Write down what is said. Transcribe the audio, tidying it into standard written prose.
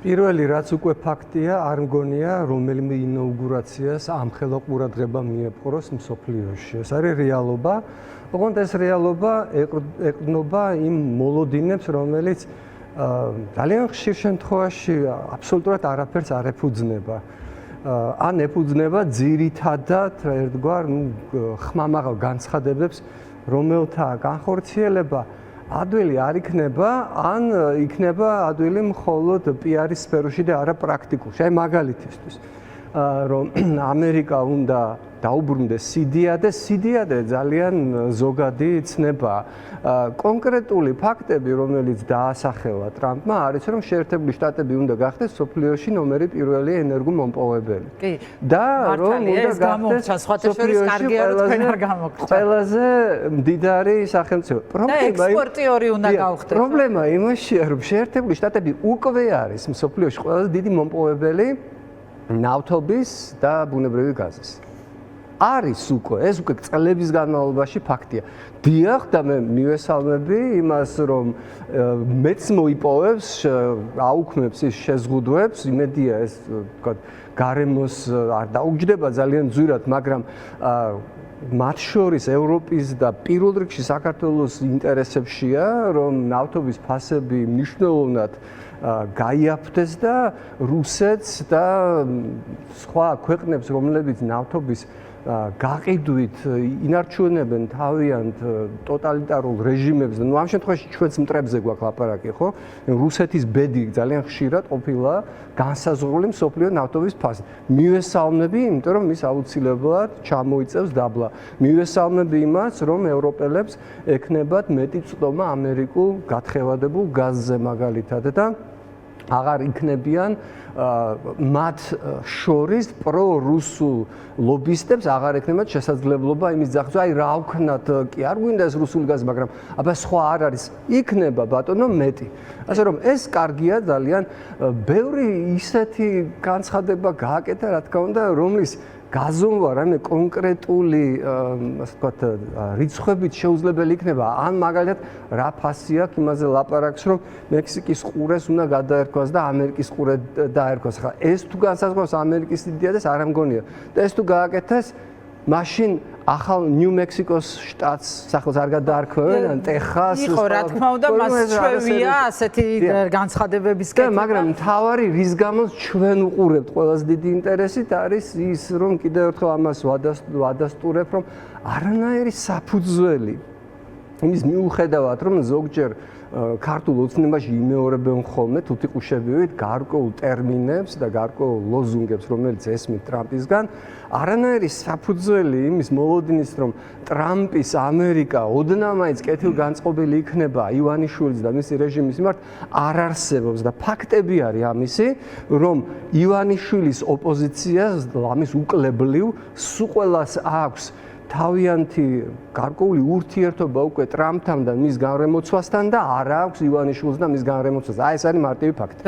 პირველი რაც უკვე ფაქტია, არ მგონია რომელიმე ინაუგურაციას ამხელა ყურადღება მიეპყროს მსოფლიოში. ეს არის რეალობა. ოღონდ ეს რეალობა ეყრდნობა იმ მოლოდინებს, რომელიც ძალიან ხშირ შემთხვევაში აბსოლუტურად არაფერს არ ეფუძნება. ან ეფუძნება ძირითადად ერთგვარ ხმამაღალ განცხადებებს, რომელთა განხორციელება ადვილი არ იქნება, ან იქნება ადვილი მხოლოდ PR-ის სფეროში და არა პრაქტიკულში. აი მაგალითისთვის, რომ ამერიკა უნდა დაუბრუნდეს სიდიადე ძალიან ზოგადი ცნება. კონკრეტული ფაქტები, რომელიც დაასახელა ტრამპმა, არის რომ შეერთებული შტატები უნდა გახდეს მსოფლიოში ნომერი პირველი ენერგომომპოვებელი. კი. და რომ უნდა გახდეს ყველაზე მდიდარი სახელმწიფო. ექსპორტიორი უნდა გავხდეს. პრობლემა იმაშია, რომ შეერთებული შტატები უკვე არის მსოფლიოში ყველაზე დიდი მომპოვებელი ნავთობის და ბუნებრივი გაზის. არის უკვე, ეს უკვე წლების განმავლობაში ფაქტია. დიახ, და მე მივესალმები იმას, რომ მეც მოიპოვებს, აუქმებს ის შეზღუდვებს, იმედია ეს ვთქვათ, გარემოს არ დაუჯდება ძალიან ძვირად, მაგრამ მათ შორის ევროპის და პირველ რიგში საქართველოს ინტერესებშია, რომ ნავთობის ფასები მნიშვნელოვნად გაიაფთეს და რუსეთს და სხვა ქვეყნებს, რომლებიც ნავთობის გაყიდვით ინარჩუნებენ თავიანთ ტოტალიტარულ რეჟიმებს. ნუ ამ შემთხვევაში ჩვენც მტრებზე გვაქვს ლაპარაკი, ხო? რუსეთის ბედი ძალიან ხშირად ყოფილა განსაზღვრული მსოფლიო ნავთობის ფასი. მივესალმები, იმიტომ რომ ის აუცილებლად ჩამოიწევს დაბლა. მივესალმები იმას, რომ ევროპელებს ექნებათ მეტი წვდომა ამერიკულ გათხევადებულ გაზზე მაგალითად და აღარ იქნებიან მათ შორის პრო-რუსულ ლობისტებს აღარ ექნებათ შესაძლებლობა იმის ძახზე, აი რა ვქნათ, კი არ გვინდა ეს რუსული გაზი, მაგრამ აბა სხვა არ არის, იქნება ბატონო მეტი. ასე რომ ეს კარგია ძალიან, ბევრი ისეთი განცხადება გააკეთა, რა თქმა უნდა, რომლის გაზომვა რამე კონკრეტული, ასე ვთქვათ, რიცხვებით შეუძლებელი იქნება, ან მაგალითად რა ფასი აქვს, იმაზე ლაპარაკს, რომ მექსიკის ყურეს უნდა გადაერქვას და ამერიკის ყურე დაერქვას. ხა ეს თუ განსაზღვრავს ამერიკის სიდიადეს, არ ამგონია. და ეს თუ გააკეთეს, მაშინ ახალ ნიუ-მექსიკოს შტატს სახელს არ გადაარქვევენ, ან ტეხასს. იყო, რა თქმა უნდა, მას ჩვევია ასეთი განცხადებების კეთება. მაგრამ მთავარი რის გამოც ჩვენ უყურებთ ყველაზე დიდი ინტერესით არის ის, რომ კიდევ ერთხელ ამას ვადასტურებ, რომ არანაირი საფუძველი იმის მიუხედავად, რომ ზოგჯერ ქართულ ოცნებაში იმეორებენ ხოლმე თუთიყუშებივით გარკვეულ ტერმინებს და გარკვეულ ლოზუნგებს, რომელიც ესმით ტრამპისგან, არანაირი საფუძველი იმის მოლოდინის, რომ ტრამპის ამერიკა ოდნავ-მაინც კეთილგანწყობილი იქნება ივანიშვილის და მისი რეჟიმის მიმართ არ არსებობს და ფაქტები არის ამისი, რომ ივანიშვილის ოპოზიციას ამის უკლებლივ სულ ყველას აქვს თავიანთი გარკვეული ურთიერთობა უკვე ტრამპთან და მის განრემოცვასთან და არ აქვს ივანიშვილს და მის განრემოცვას. აი ეს არის მარტივი ფაქტი.